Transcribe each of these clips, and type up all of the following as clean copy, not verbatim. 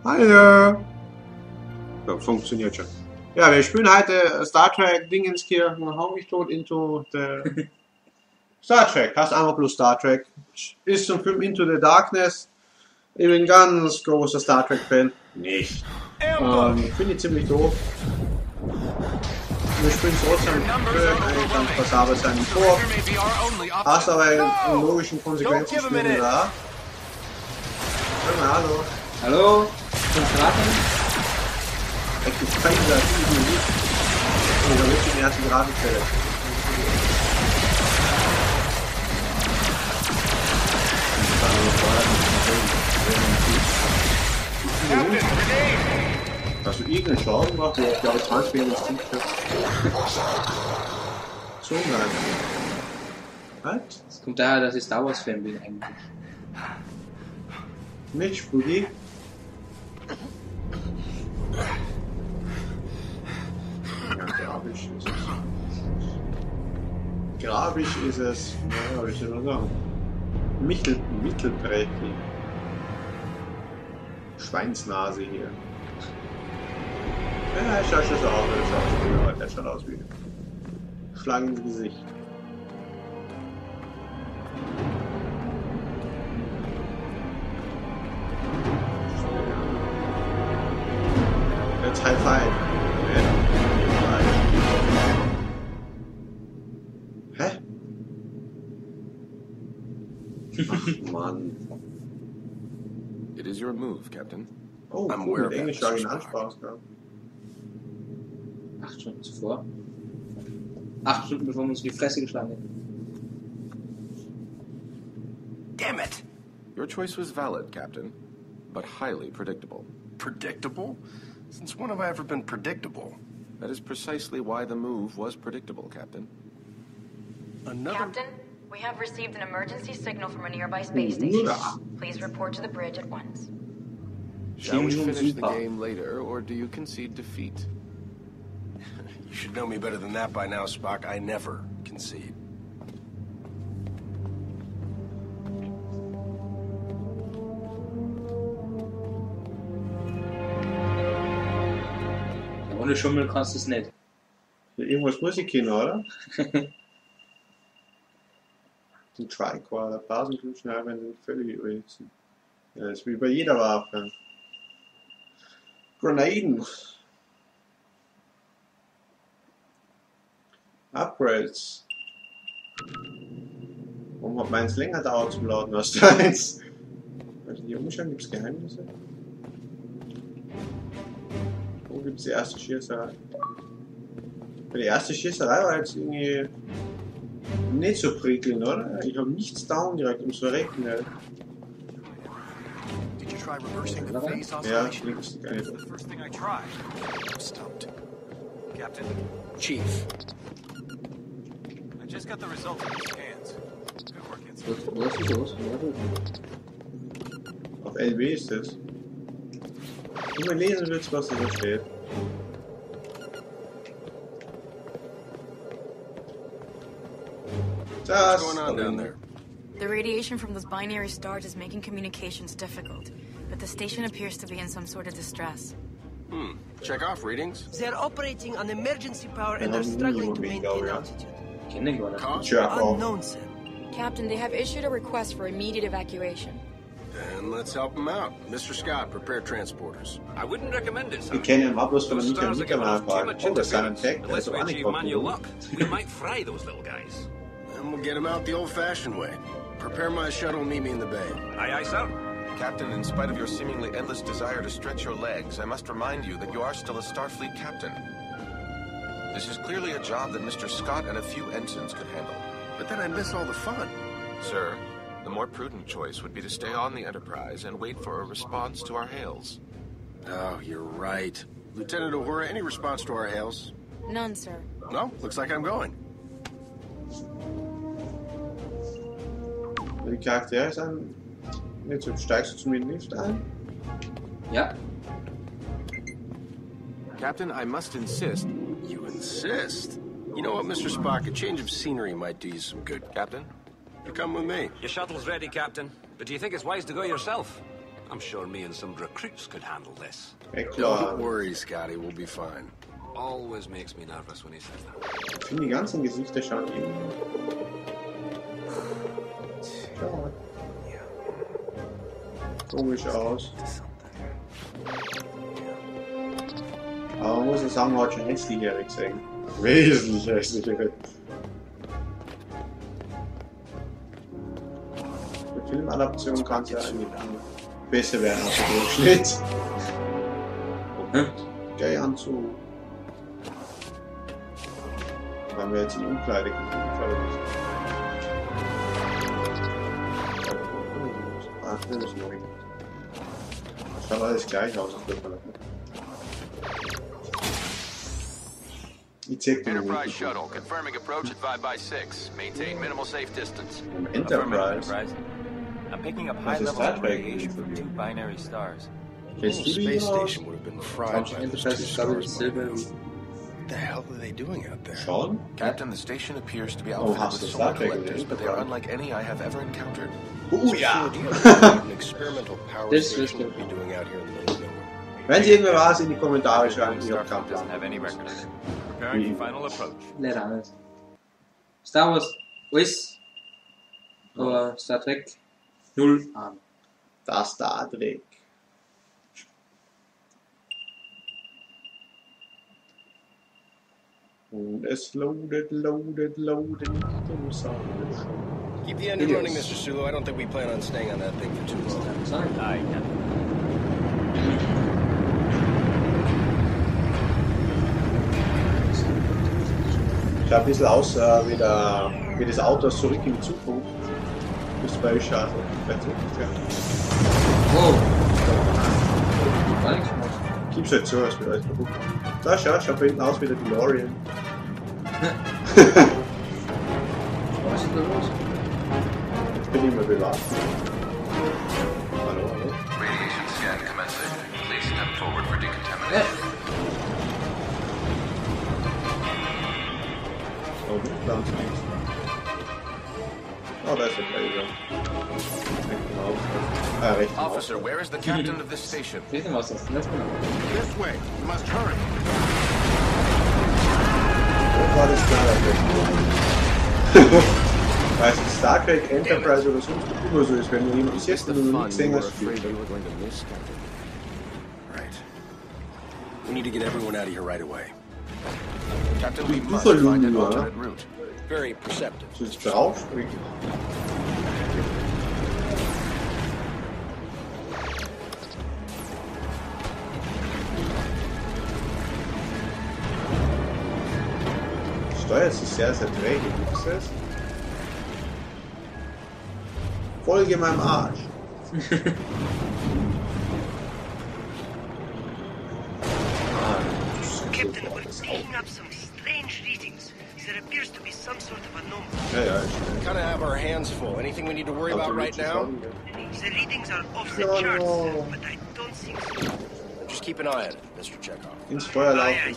Hallo. So, funktioniert schon. Ja, wir spielen heute Star Trek Dingenskirchen, hau mich tot into the Star Trek. Hast einfach bloß Star Trek. Ist zum Film Into the Darkness. Ich bin ganz großer Star Trek Fan. Nicht. Finde ich ziemlich doof. Wir spielen es trotzdem schön, eigentlich ganz passabel sein vor. Hast aber einen logischen Konsequenzen spielen da. Schön mal, hallo. Hallo, kannst du raten? Ich bin kein nicht. Oh, da wird die erste Geradenstelle. Hast du irgendeinen Schaden gemacht? Ich glaube, 20 Minuten ist nicht. So nein. Was? Das kommt daher, dass ich Star Wars Fan bin eigentlich. Nicht, Spudi? Ja, grabisch ist es. Grabisch ist es. Ja, was soll ich noch sagen? Mittelprächtig. Schweinsnase hier. Ja, ich schaue schon so aus, der schaut aus wie Schlag ins Gesicht. Jetzt High Five. Hä? Ach Mann. It is your move, Captain. Oh, cool, mit Englisch habe ich einen Spaß gehabt. 8 Stunden zuvor. 8 Stunden bevor wir uns die Fresse geschlagen hätten. Damn it! Your choice was valid, Captain, but highly predictable. Predictable? Since when have I ever been predictable? That is precisely why the move was predictable, Captain. Captain, we have received an emergency signal from a nearby space station. Please report to the bridge at once. Shall we finish the game later, or do you concede defeat? You should know me better than that by now, Spock. I never concede. Ohne Schummel kannst du es nicht. Irgendwas muss ich kennen, oder? Den Tricorder, Blasenklubschneider sind völlig übrig. Ja, das ist wie bei jeder Waffe. Granaden. Upgrades. Warum hat meins länger dauert zum Laden als deins? Also hier umschauen, gibt es Geheimnisse? Wo gibt es die erste Schießerei? Die erste Schießerei war jetzt irgendwie nicht so prickelnd, oder? Ich habe nichts down direkt ums Verrecken. Ja, links die Geile. Captain. Chief. I just got the results of the scans. Good work, Inside. Was ist los? Auf LB ist das. Wenn man lesen willst, was da steht. What's going on down there? The radiation from those binary stars is making communications difficult, but the station appears to be in some sort of distress. Check off readings. They're operating on emergency power and are struggling to maintain altitude. Cost? Unknown, sir. Captain, they have issued a request for immediate evacuation. Then let's help them out. Mr. Scott, prepare transporters. I wouldn't recommend it, sir. Ich kenne ihn bloß von der Mika Stars are giving us too nachfragen. much Oh, das ist ein interference. Tag, das Unless ist we auch nicht achieve manual gut. lock, we might fry those little guys. Then we'll get them out the old-fashioned way. Prepare my shuttle and meet me in the bay. Aye, aye, sir. Captain, in spite of your seemingly endless desire to stretch your legs, I must remind you that you are still a Starfleet captain. This is clearly a job that Mr. Scott and a few ensigns could handle. But then I miss all the fun. Sir, the more prudent choice would be to stay on the Enterprise and wait for a response to our hails. Oh, you're right. Lieutenant Uhura, any response to our hails? None, sir. No? Looks like I'm going. Die Charaktere sind nicht so. Steigst du zu mir in den Lift ein? Ja. Captain, I must insist. You insist? You know what, Mr. Spock? A change of scenery might do you some good. Captain? You come with me. Your shuttle's ready, Captain. But do you think it's wise to go yourself? I'm sure me and some recruits could handle this. Klar. Don't worry, Scotty. We'll be fine. Always makes me nervous when he says that. Ich finde die ganzen Gesichter schauen irgendwie. Schau. Komisch aus. Aber man muss ja sagen, man hat schon hässlichere gesehen. Wesentlich hässlichere. Die Filmadaption kann es ja eigentlich besser werden als der Durchschnitt. Geil Anzug. Haben wir jetzt in Umkleide gekriegt? Ach, das ist neu. Schaut alles gleich aus. Ich zeig dir Enterprise shuttle, confirming approach at 5x6. Maintain minimal safe distance. Enterprise. I'm picking up high levels of radiation from 2 binary stars. The whole space station would have been fried by those 2 stars. What the hell are they doing out there? Sean? Captain, the station appears to be outfitted with solar collectors, but they are unlike any I have ever encountered. Oh ja! An experimental power Das station ist would be doing out here in the middle of nowhere. Wenn Sie irgendwer was in die Kommentare schreiben, ich hab keinen Starfleet doesn't Plan. have any record of it. Preparing for final approach. Leider alles. Star Wars, alles. Aber Star Trek, 0 Ahnung. Das Star Dreck. Und es loadet. Keep the engine running, Mr. Sulu. I don't think we plan on staying on that thing for too long. Sorry. Aye, Captain. Schaut ein bisschen aus wie das Auto aus Zurück in die Zukunft. Das bei euch schaut. Wow. Gar nichts gemacht. Gib's halt so, als wir alles vergucken. Da schaut hinten aus wie der DeLorean. Was ist da los? Jetzt bin ich mal bewacht. Hallo. Radiation scan commencing. Please step forward for decontamination. Oh, Plan zunächst. Oh, da ist der Blazer. Rechts raus. Officer, where is the captain of this station? Seht ihr was das ist? Let's go. This way. We must hurry. Wo war das klar? Weißt du, Star Trek, Enterprise oder sonst immer so ist, wenn du jemanden siehst und du noch nicht gesehen hast, spielt. Right. We need to get everyone out of here right away. Captain, we Du must find an Verlust, alternate route. Very perceptive. Du jetzt draufspringen. Steuert sich sehr träge, gibt's das? Folge meinem Arsch. Captain, we're picking up some strange readings. There appears to be some sort of anomaly. Ja, We kind of have our hands full. Anything we need to worry about right now? The readings are off the No, charts, no. but I don't think so. Just keep an eye on it, Mr. Chekhov. Ins Feuer laufen.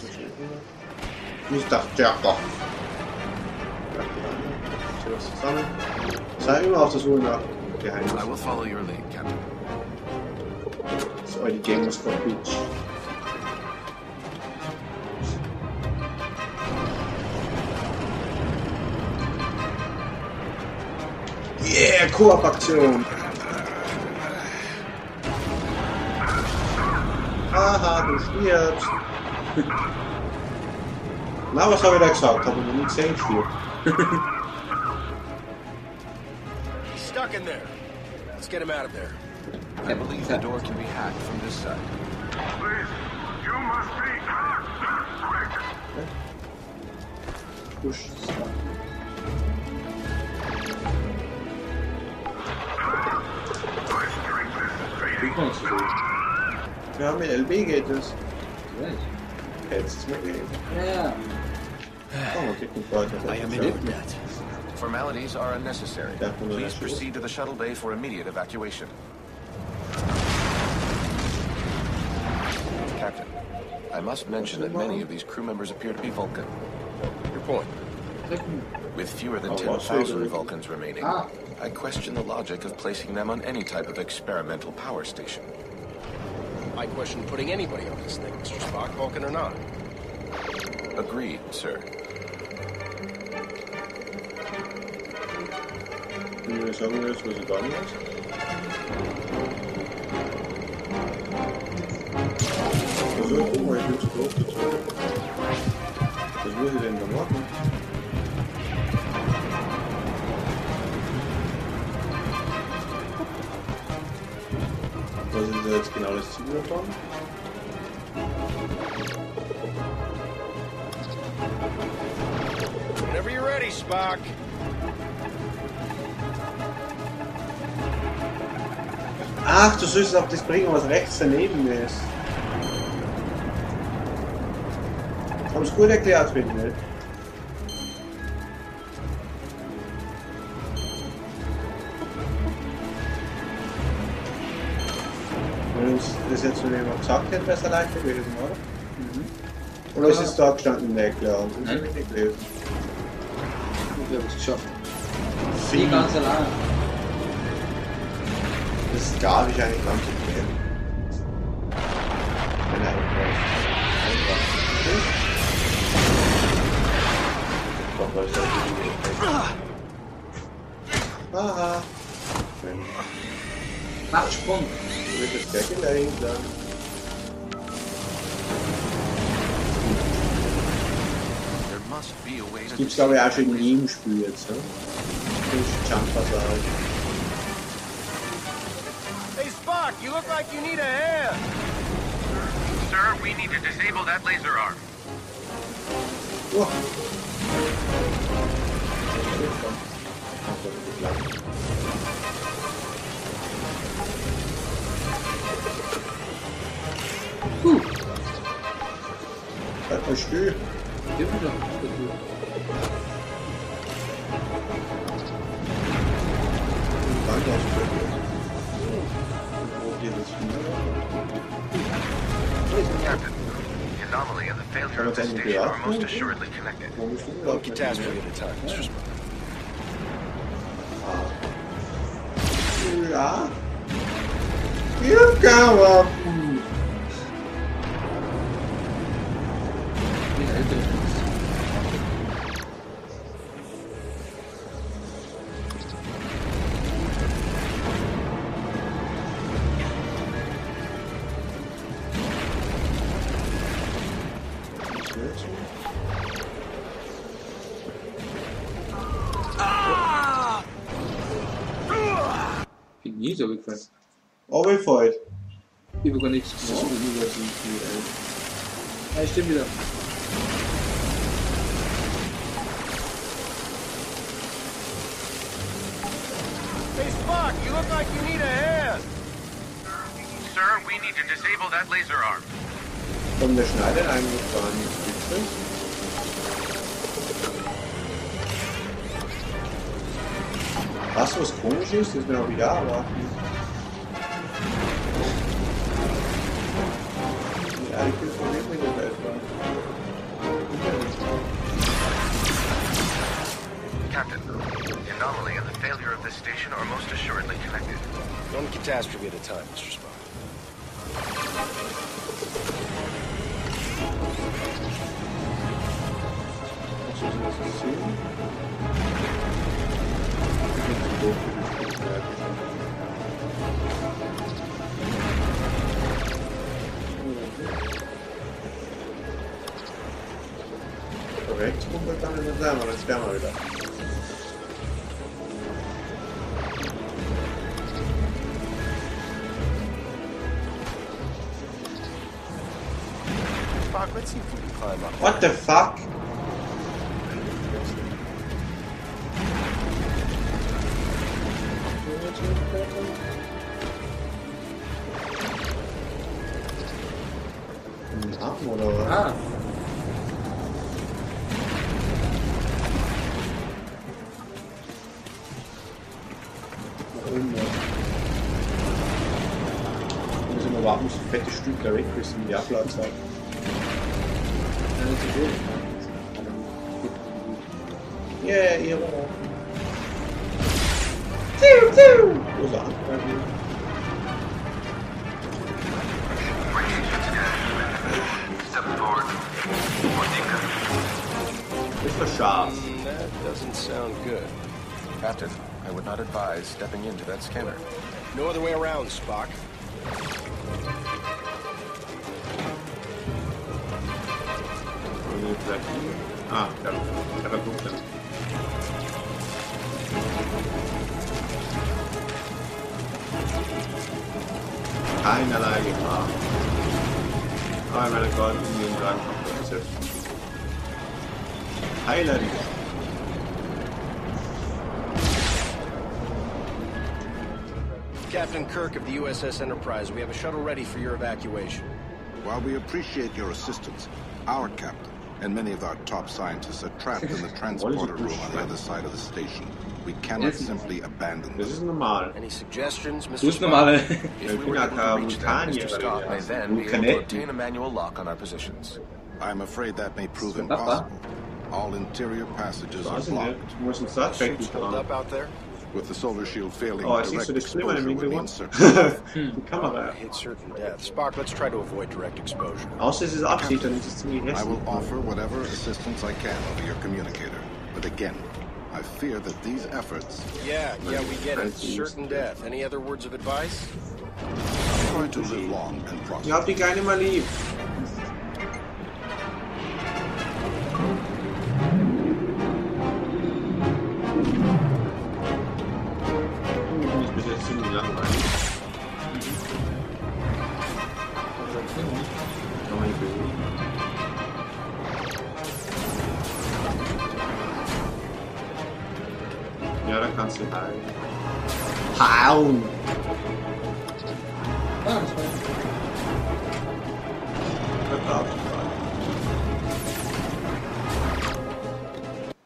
Mr. Jacob. Zusammen. Sei immer auf der Suche nach I Geheimnissen. will follow your lead, Captain. Das ist eure Gamerscore Bitch. Yeah, Koop-Aktion. Aha, du stirbst. Na, was habe ich da gesagt? Habe ich noch nie gesehen, stirbt. He's stuck in there. Let's get him out of there. I believe the door can be hacked from this side. Push. Wie kommst du? Ja, mit LB geht es. Weiß. Hättest es mir gegeben. Ja. Oh, man kriegt einen Vorteil. I am in it. Formalities are unnecessary. Definitely Please necessary. proceed to the shuttle bay for immediate evacuation. Captain, I must mention that many of these crew members appear to be Vulcan. Your point. Treffen. With fewer than 10,000 Vulcans remaining, I question the logic of placing them on any type of experimental power station. I question putting anybody on this thing, Mr. Spock, Vulcan or not. Agreed, sir. Wenn du mir sagen willst, was du da machst? Also, guck mal, ich bin zu doof dazu. Was muss ich denn da machen? Was ist da jetzt genau das Ziel davon? Whenever you're ready, Spock. Ach, du sollst auf das bringen, was rechts daneben ist. Haben es gut erklärt, finde ich. Wenn uns das jetzt nur jemand gesagt hätte, wäre es leichter gewesen, oder? Oder ist es da gestanden in der Erklärung? Das habe ich nicht gelesen. Wir haben es geschafft. Wie ganz allein. Das ist gar nicht eigentlich ganz okay. Wenn er einfach doch, was ist das? Aha. Mach Sprung. Wird das gleich in der Hinter. Das gibt's glaube ich auch schon in jedem Spiel jetzt, ne? Jump-Passage. Hey, Spock, you look like you need a hand. Sir, we need to disable that laser arm. Oh. Bleib mal still. Gib mir doch. Captain, the anomaly and the failure of the station are most assuredly connected. One catastrophe at a time, Mr. Spock. Ja. Hier kann man. Bin nie so gefallen. Aber ich freut. Ich habe gar nichts gemacht. Ja, ich stimme wieder. Hey, Spock, you look like you need a hand. Sir, we need to disable that laser arm. Kommt der Schneider eigentlich gar nicht richtig? Was komisch ist, das wir auch wieder erwarten. Ja, ich bin von dem in der Welt. Captain, the anomaly and the failure of this station are most assuredly connected. One catastrophe at a time, Mr. Spock. Was ist das Ziel? Rechts kommt dann in den Wärmer, das wären wir wieder. Spock, let's see if we can climb up. What the fuck? Ein Arm oder was? Ah. Müssen wir warten, bis das fette Stück da weg ist und die Ablaufzeit. Yeah, ihr auch. Wo ist er? Ist das scharf? That doesn't sound good. Captain, I would not advise stepping into that scanner. No other way around, Spock. Ah, ich habe geguckt. Keinerlei Gefahr. Oh mein Gott, in den Drachen kommt das. Heilen! Captain Kirk of the USS Enterprise, we have a shuttle ready for your evacuation. While we appreciate your assistance, our captain and many of our top scientists are trapped in the transporter room on the other side of the station. We cannot simply abandon them. Das ist normal. Any suggestions, Mr. Du bist Spock? normale. If we were able to reach them, Mr. Scott may then be able to obtain a manual lock on our positions. I'm afraid that may prove impossible. All interior passages are blocked. Muss ein Star Trek Suits hold up out there? With the solar shield failing, Oh, siehst direct du das Schlimmer im exposure would mean Hintergrund? certain Die Kamera. Hit certain death. Spock, let's try to avoid direct exposure. Außer es ist Absicht, dann ist es ziemlich I hässlich. will offer whatever assistance I can over your communicator. But again, I fear that these efforts... Yeah, we get it. Certain death. Any other words of advice? Try to live long and Ich prosper. hab die gar nicht mehr lieb. Ich bin jetzt ziemlich langweilig. Kann man nicht bewegen. Ja, da kannst du heilen. Hauen! Ah, das war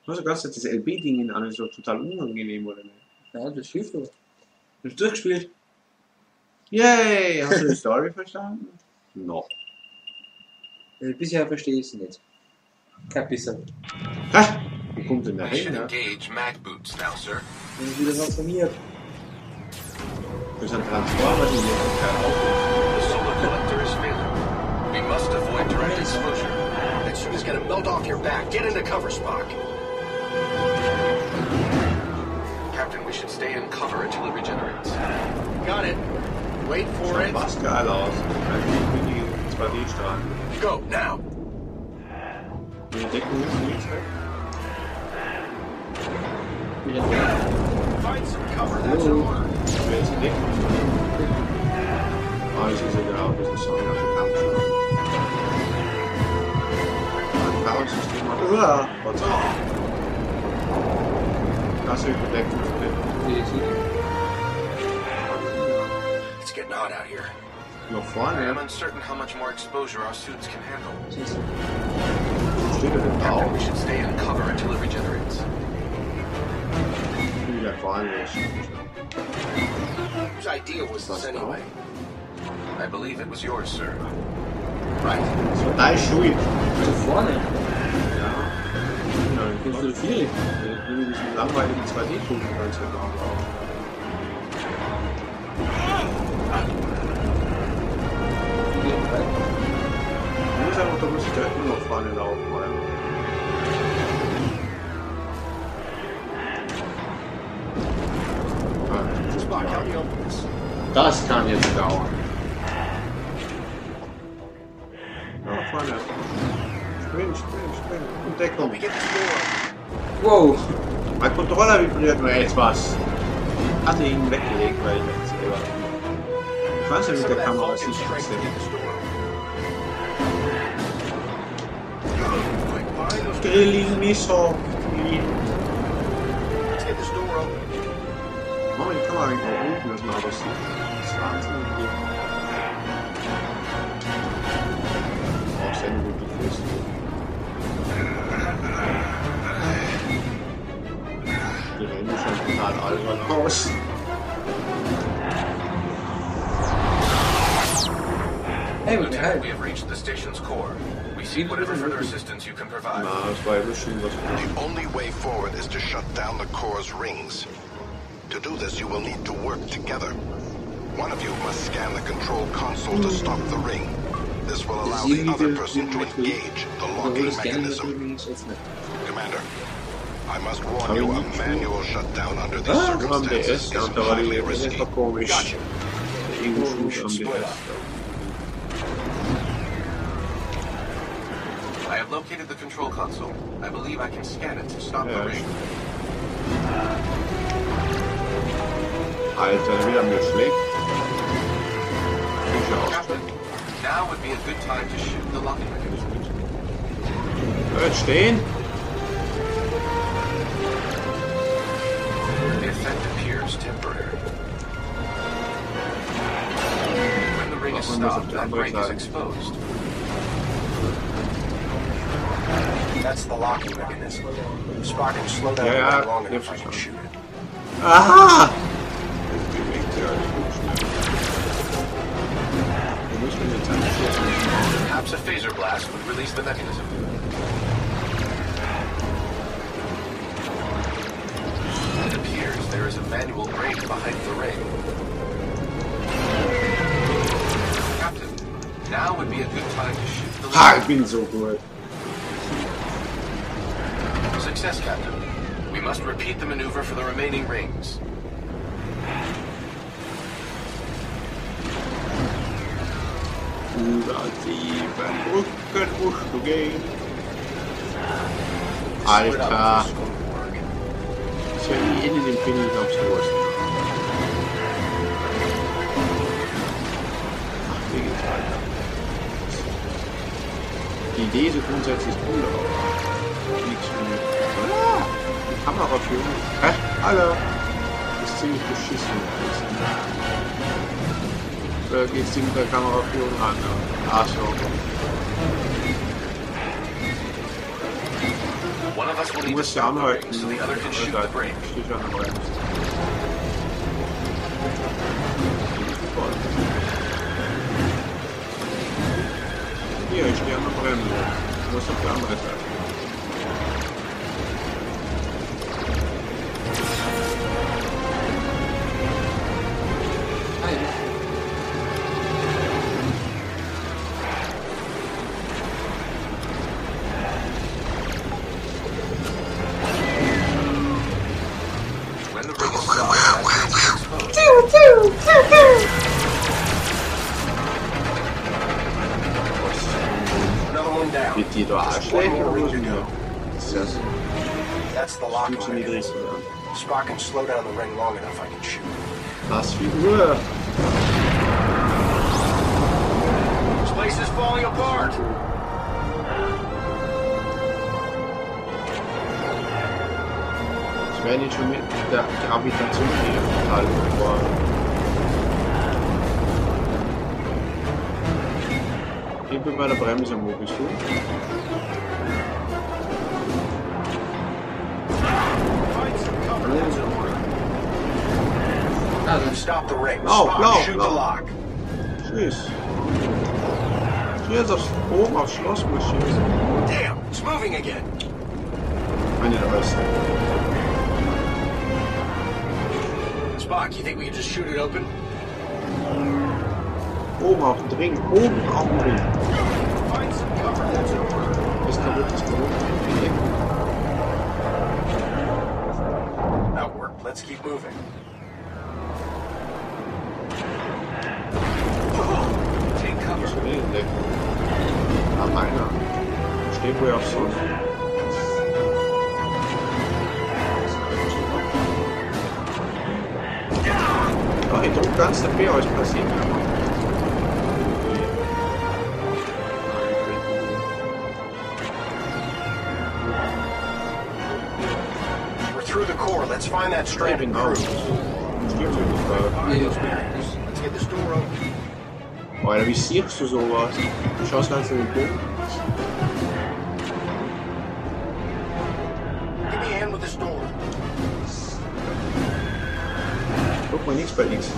Nur sogar das LB-Ding in alles so total unangenehm, oder nicht? ja, das hilft aber. Hast du durchgespielt? Yay! Hast du die Story verstanden? Noch. Bisher verstehe ich es nicht. Kein bisschen. Hä? Wie kommt denn da We hin, should ne? engage mag boots now, sir. Das ist wieder transformiert. Das ist ein Transformer, die hier kein Auto The solar collector is failing. We must avoid direct exposure. That suit is gonna melt off your back. Get into cover, Spock. Captain, we should stay in cover until it regenerates. Got it. Wait for ist. it. Was geil aus. Wie die 2D-Strahlen. Go, now. Die Deckung ist nichts weg. Find some cover. That's an order. Wer ist die Deckung? Ah, ich sehe sogar ein bisschen Song auf dem Kampfschlag. Ein Power-System hat. Uah, what's up? Das ist bedeckt. It's getting hot out here. Noch I vorne, am uncertain how much more exposure our suits can handle. steht er denn Captain, drauf? we should stay in cover until it regenerates. Wieder vorne ist. Whose idea was this anyway? I believe it was yours, sir. Right. So, dein Schuld. Zu vorne. Ja. Ja, dann kriegst du viel. Wenn du diesen langweiligen 2D-Kuchen kannst du auch brauchen. Du musst einfach, da musst du immer noch vorne laufen, weil. Spock, help me open this. Das kann jetzt dauern. Ja, vorne. Spring. Und Deckung. We get this door. Wow. Mein Controller vibriert nur etwas. Hatte ihn weggelegt, weil ich jetzt selber. Ich weiß ja mit der Kamera was ich Strength to sehe. get this door. Quick, behind those Grilling mich so. Let's get this door open. Oh, die Kamera geht nach unten, dass man was sieht. Das ist wahnsinnig gut. Auch sehr gut gefrisst. Die rennen schon total albern aus. Hey, Lieutenant, we have reached the station's core. We We seek whatever further assistance you can provide. Na, das war ja bestimmt was. The only way forward is to shut down the core's rings. To do this, you will need to work together. One of you must scan the control console to stop the ring. This will allow the other person to engage the locking mechanism. Commander, I must warn you, a manual shutdown under these circumstances is highly risky. Gotcha. I have located the control console. I believe I can scan it to stop the ring. Alter, wieder mir schlägt. Captain, now would be a good time to shoot the locking mechanism. Bleibt stehen. The effect appears temporary. When the ring is stopped, that break is exposed. That's the locking mechanism. Spark can slow down long enough I can shoot it. Aha! Perhaps a phaser blast would release the mechanism. It appears there is a manual brake behind the ring. Captain, now would be a good time to shoot the Ha, ich bin so gut. Success, Captain. We must repeat the maneuver for the remaining rings. Alter. Ich will nie in den Finger aufs Wurst. Ach, digital. Die Idee ist grundsätzlich cool, aber nichts für mich. Die Kameraführung. Hä? Hallo. Das ist ziemlich beschissen. Da geht's die mit der Kameraführung an. Ach so. Du musst ja anhalten. So the other can shoot the brake. Steht ja an der Bremse. Hier, ich stehe an der Bremse. Du musst auf die andere Seite. Bitte, du Arschlöcher. That's the locking mechanism. Spark can slow down the ring long enough I can shoot. Was für Uhr? This place is falling apart. Ich werde ihn schon mit der Gravitation hier halten. Ich bin bei der Bremse, wo bist du? Stop the ring. Blau, blau, Shoot the blau. lock. Tschüss. Tschüss oben aufs Schloss muss schießen. Damn, it's moving again. Eine der besten. Spock, you think we can just shoot it open? Oben auf den Ring, oben auf den Ring. Ist kaputt, ist kaputt. That worked. Let's keep moving. Take cover. Was will ich entdecken? Ah, meiner. Steht wohl auf Sonne. Oh, ich druck ganz der B aus passiert. Through the core. Let's find that stranded crew. Let's get this door open. Alter, wie siehst du sowas? Du schaust ganz in den Boden. Give me a hand with this door. Guck mal, nichts bei nichts.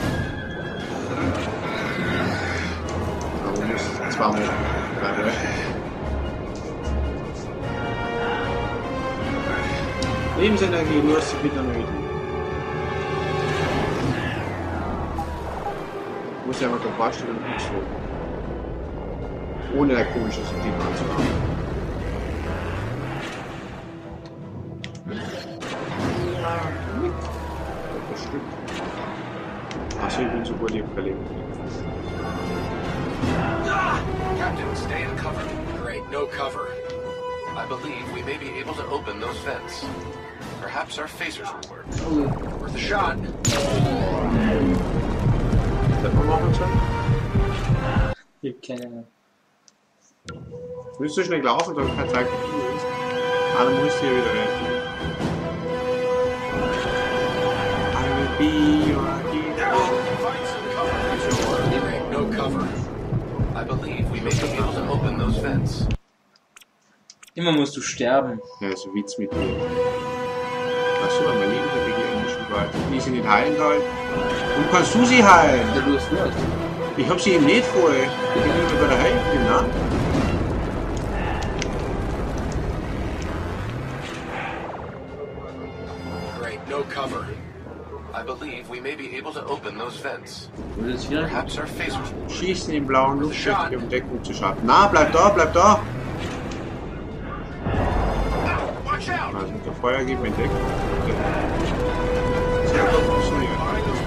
Aber du musst zweimal bleiben. Lebensenergie, nur ist die Vitamine. Muss ja mal gequatscht und so. Ohne der komische System anzuhaben. Bestimmt. Achso, ich bin so gut im Verleben. Captain, stay in cover. Great, no cover. I believe we may be able to open those vents. Perhaps our phasers will work. Worth a shot. Das wir machen sollen? Gibt keine. Willst du schnell laufen, dann kann Zeit gefühlt ist. Alle muss hier wieder retten. I will be your hero. No cover. I believe we may be able to open those vents. Immer musst du sterben. Ja, so Witz mit mir. Achso, mein Leben der Begehung schon weit. Die sind nicht heilen sollen. Und kannst du sie heilen? Ja, du hast nicht. Ich hab sie eben nicht vorher. Ich bin nicht bei der Hälfte, ne? Great, no cover. I believe we may be able to open those vents. Perhaps our phasers will work. Schießen im blauen Luftschiffe, um Deckung zu schaffen. Na, bleib da, bleib da! Also mit der Feuer geben wir Deckung.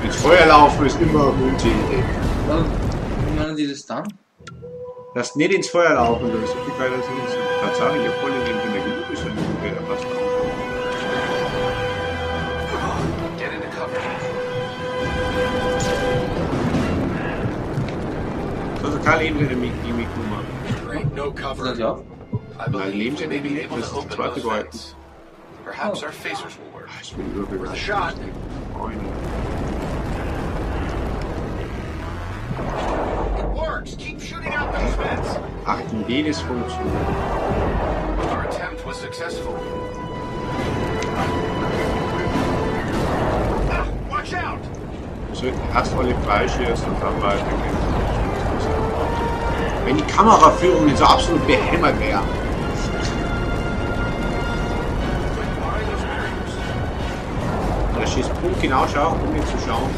Ins Feuer laufen ist immer eine gute Idee. Wie machen die das dann? Lass nicht ins Feuer laufen, das ist so viel geiler als nicht. Tatsache, ich hab voll in dem genug ist, wenn du wieder passt. Get into cover. Also keine Lebensenergie mitgenommen. Great, no cover. Ja. I believe we may be able to open those vents. Perhaps our phasers will work. Ich bin wirklich Worth a shot. It works. Keep shooting out those vents. Ach, die Idee ist funktioniert. Our attempt was successful. Watch out! Es wird erst alle Freischießen und dann weitergehen. Wenn die Kameraführung nicht so absolut behämmert wäre. Da schießt Punkt genau schauen, um ihn zu schauen.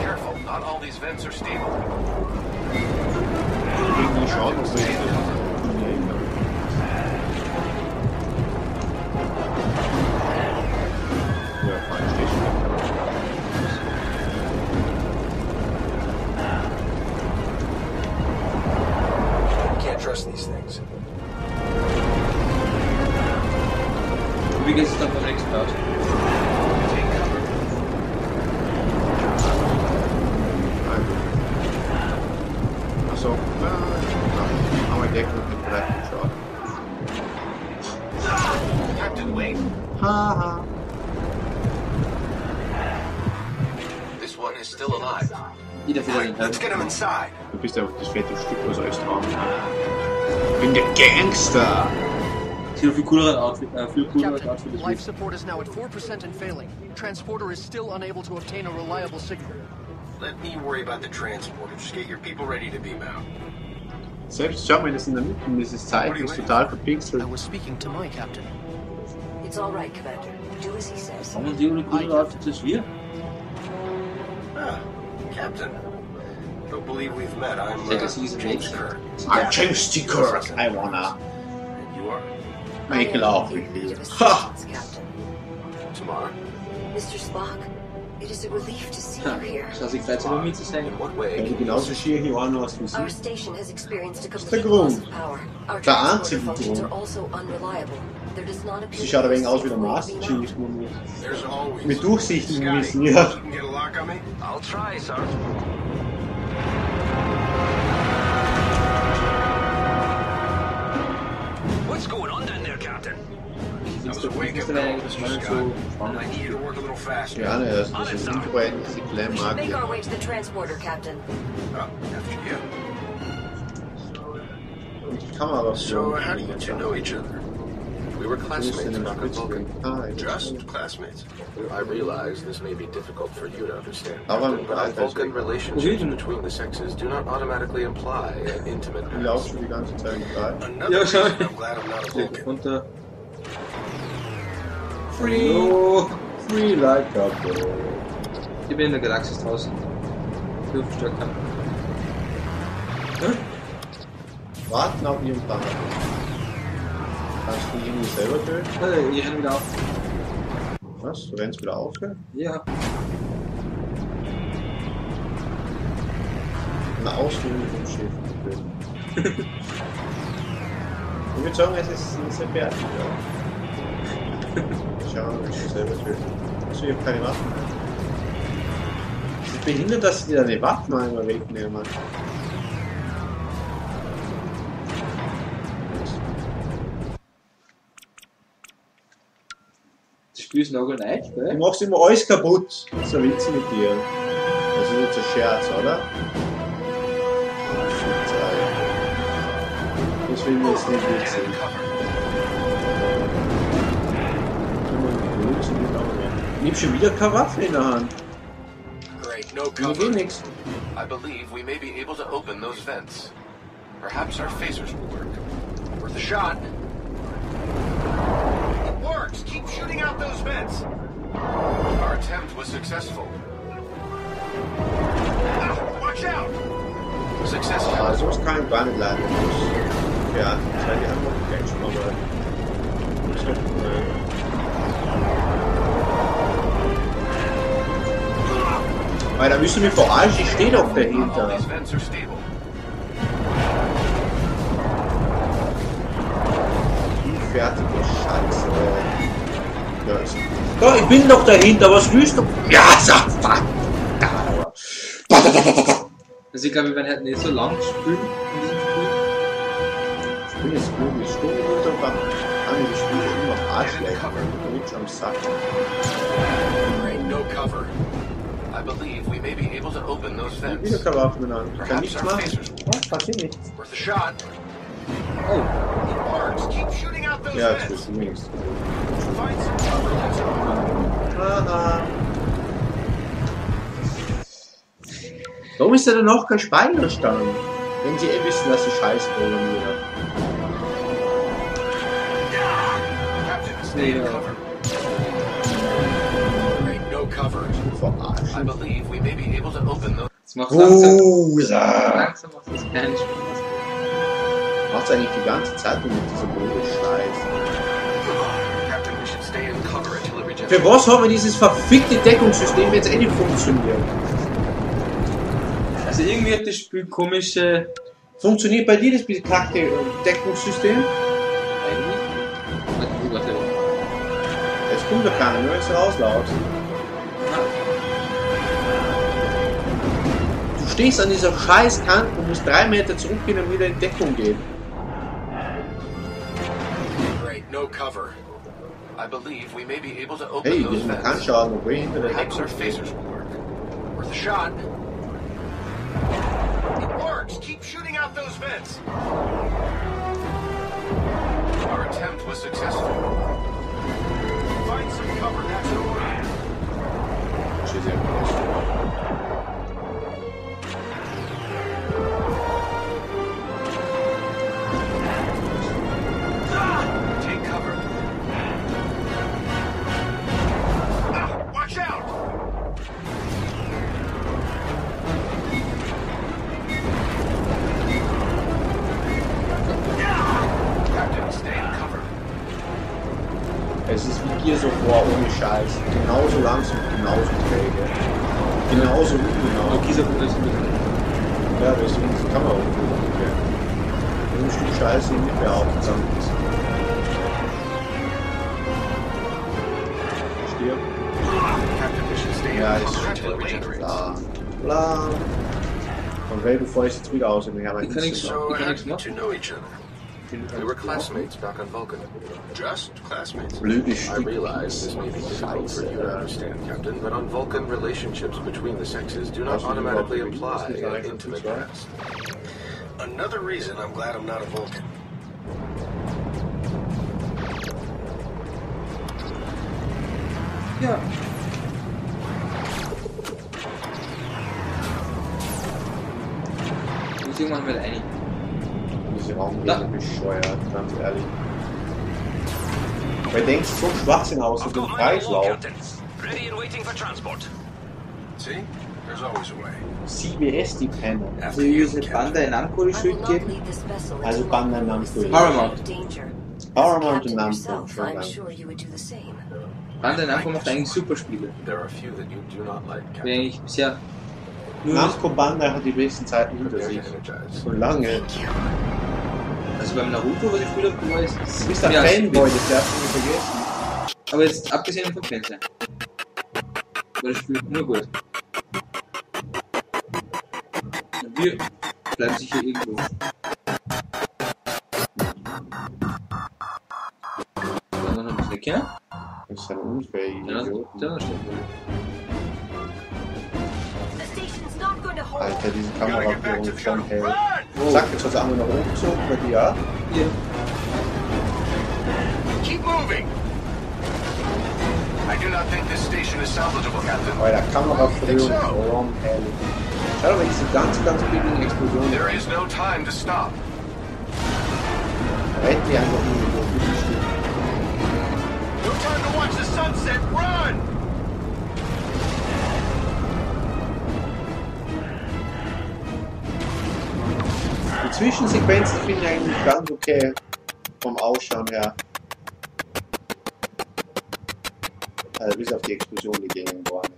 Careful, not all these vents are stable. Irgendwie schaut, was wir ja, falsch steht. Can't trust these things. Wie geht es dann beim nächsten Part? Achso, haben wir Deckung mit Dreck geschaut. Captain, wait. Haha. This one is still alive. Let's get him inside. Du bist einfach das fette Stück, was alles tragen kann. Ich bin der Gangster! Viel cooleres Outfit, viel cooleres Captain, Outfit. life support is now at 4% and failing. Transporter is still unable to obtain a reliable signal. Let me worry about the transporter. Just get your people ready to beam out. Selbst schau mal, das in der Mitte, dieses Zeichen ist total verpixelt. I was speaking to my captain. It's all right, Commander. Do as he says. Warum die cooleres Outfit als wir? Ah, Captain. Don't believe we've met. I'm James Kirk. I'm James T. Kirk. I wanna And you are? make love with you. Ha! Tomorrow. Mr. Spock, it is a relief to see you here. Schau sich gleich zu mit zu sein. In what way? Wenn du genauso schier hier anhast wie Our sie. station has experienced a Das ist der complete loss Grund. of power. Our Der transporter einzige functions are Grund. also unreliable. There does not appear Sie schaut ein wenig aus wie der to be a Master safe Chief. way to beam out. There's always. Mit Durchsichten Scotty, müssen, ja. you can get a lock on me? I'll try, Sergeant. What's going on down there, Captain? I was awake up there, Mr. Scott. I need you to work a little faster. Ja, ne, das ist ein Unfreund, das ist klein mag. Make our way to the transporter, Captain. Oh, after you. Die Kamera So, how do you two know each other? We were classmates back on Vulcan. Just classmates. I realize this may be difficult for you to understand, Aber Captain, but on Vulcan, relationships between the sexes do not automatically imply an intimate Ich laufe schon die ganze Zeit frei. Another Ja, schau. reason I'm glad I'm not a Vulcan. Runter. Free! Oh. Free like a bird. Ich bin in der Galaxis draußen. Luftstärke. Hm? Warten auf ihren Partner. Kannst du ihn irgendwie selber töten? Ich renn wieder auf. Was? Du rennst wieder auf? Ja. Eine Ausführung vom Schiff. Ich würde sagen, es ist sehr fertig. Schauen, ob ich ihn selber töten. Achso, ich habe keine Waffen mehr. Es ist behindert, dass sie deine Waffen einmal wegnehmen. Das Spiel ist noch gar nicht, gell? Du machst immer alles kaputt. Das ist ein Witz mit dir. Das ist jetzt ein Scherz, oder? Das will ich jetzt nicht witzig. Ich hab schon wieder keine Waffe in der Hand. Great, no Mir cover. geht nichts. I believe we may be able to open those vents. Perhaps our phasers will work. Worth a shot. It works. Keep shooting out those vents. Our attempt was successful. Watch out! Success. Ah, so kann ich gar nicht leiden. Ja, das war die Antwort gleich schon mal. Weil da müssen wir verarschen, ich stehe doch dahinter. Fertige Scheiße. Ja, doch, ich bin doch dahinter, was willst du? Ja, sag fuck! Also ich glaube, wir werden halt nicht so lang spielen in diesem Spiel. Ich bin jetzt gut, ich stehe runter und dann kann ich spiele immer Arschlecht. Ich bin schon am Sack. Great, no cover. I believe we may be able to open those Ich vents. will keine Waffen mehr an. Ich kann nichts machen. Ja, passiert nichts. Worth a shot. Oh. It works. Keep shooting out those Ja, das vents. ist nichts. Find some cover. That's all. Haha. Warum ist da denn noch kein Speicherstand? Wenn sie eh wissen, dass sie Scheiße programmieren. Captain, stay in cover. Great, no cover. Verarschen. I believe we may be able to open those. Jetzt macht langsam. Langsam Langsam macht das keinen Spaß. macht's eigentlich die ganze Zeit mit diesem Scheiß. Captain, we should stay in cover until it regenerates. Für was haben wir dieses verfickte Deckungssystem jetzt nicht funktioniert? Also irgendwie hat das Spiel komische... Funktioniert bei dir das bekackte Deckungssystem? Warte. Jetzt kommt doch keiner, nur wenn es rauslaut. Du stehst an dieser scheiß Kante und musst 3 Meter zurückgehen und wieder in Deckung gehen. Great, no cover. I believe we may be able to open Hey, those man kann vents. schauen, ob wir hinter der Perhaps our Deckung phasers will work. Worth a shot. It works. Keep shooting out those vents. Our attempt was successful. Find some cover. That's all. Steht sehr gut aus. Take cover. Watch out! Captain, stay in cover. Es ist wie Gears of War ohne Scheiß. Genauso langsam, genauso träge. Genauso ungenau. Okay, so gut ist mit. Ja, deswegen ist die Kamera okay. Ein Stück Scheiße nicht mehr aufgesammelt ist. Stirb. Captain, we should stay in Ja, ist cover until it regenerates. klar. Bla. Von Ray, bevor ich jetzt wieder aus dem Herrn Ich kann nichts So machen. happy to know each other. We were classmates back on Vulcan. Just classmates. Blödes I Stück. realize this may be difficult for you to understand, Captain, but on Vulcan, relationships between the sexes do not automatically imply an intimate past. Another reason I'm glad I'm not a Vulcan. Ja. Ich muss irgendwann mal einig. Diese Raum Da. bescheuert, ganz ehrlich. Weil denkst du, so Schwachsinn aus I've und im got my Kreislauf. Captain. Ready and waiting for transport. See? There's always a way. CBS, die Penner. Also diese Bandai Namco die Schuld geben. Also Bandai Namco. Paramount. Paramount und Namco. Bandai Namco macht eigentlich super Spiele. There are a few that you do not like, Wie Captain. eigentlich bisher nur Namco Bandai hat die besten Zeiten hinter Prepare sich. to energize. So lange. also beim Naruto, was ich früher war, ist Du bist ein Fanboy, das darfst du nicht vergessen. Aber jetzt abgesehen vom Fernseher. War das Spiel nur gut. Und wir bleiben sicher irgendwo. Wollen wir noch ein bisschen erkennen? Das ist ein unfähiger Ja, Idiot. da steht Alter, diese Kameraführung ist schon hell. Sag, jetzt hast du einmal nach oben gezogen bei dir, ja? Ja. Keep moving! I do not think this station is salvageable, Captain. Alter, Kameraführung schon hell. Schau doch mal diese ganz billigen Explosionen. There is no time to stop. Rennt die einfach nur so ein Stück. No time to watch the sunset. Run! Die Zwischensequenzen finde ich eigentlich ganz okay vom Ausschauen her. Also bis auf die Explosion, die gegen waren.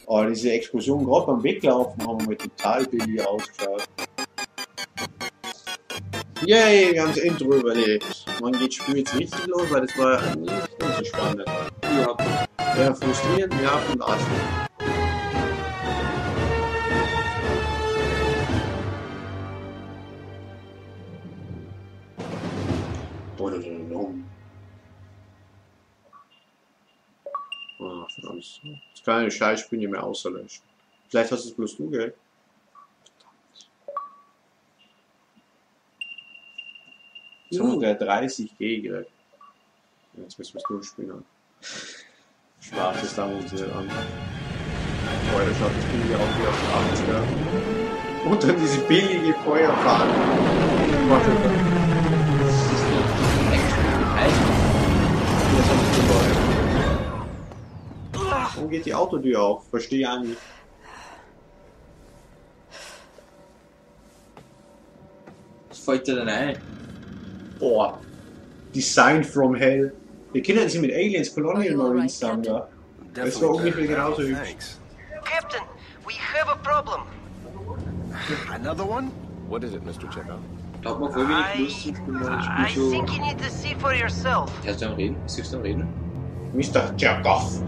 Oh, diese Explosion gerade beim Weglaufen haben wir total billig ausgeschaut. Yay, wir haben das Intro überlebt. Wann geht das Spiel jetzt richtig los, weil das war nicht so spannend. Überhaupt nicht. Ja, frustrierend, ja, und Arschloch. Ah, verdammt. Das kann eine Scheißspiel nicht mehr außerlöschen. Vielleicht hast es bloß du, gell? Jetzt haben wir 30 gegen. Jetzt müssen wir es durchspielen. Schwarzes da uns an. Boah, da schaut das billige auch wieder auf 80er. Und dann diese billige Feuerfahne. Warum geht die Autotür auf? Verstehe ich auch nicht. Was fällt dir denn ein? Boah. Design from Hell. Wir kennen sie mit Aliens Colonial Marines zusammen, ja. Das war ungefähr genauso hübsch. Thanks. Captain, we have a problem. Another one? What is it, Mr. Chekhov? Da hat man voll wenig Lust, ich bin mal I so. think you need to see for yourself. Kannst du am Reden? Siehst du am Reden? Mr. Chekhov.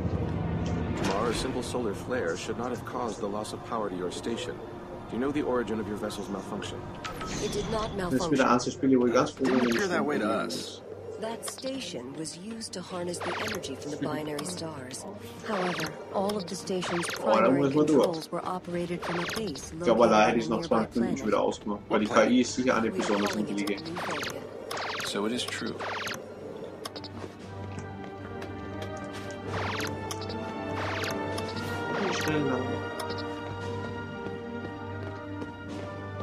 Tomorrow, a simple solar flare should not have caused the loss of power to your station. Do you know the origin of your vessel's malfunction? It did not Das ist wieder malfunction. eins der Spiele, wo ich ganz froh bin, wenn Appear that way to ich us. That station was used to harness the energy from the binary stars. However, all of the station's da primary muss man durch. controls were operated from a base Ich glaube, allein hätte located ich es on a nach nearby 20 Minuten schon wieder planet. ausgemacht. Weil die KI ist sicher auch nicht We are besonders calling it intelligent. New Vulcan. So it is true.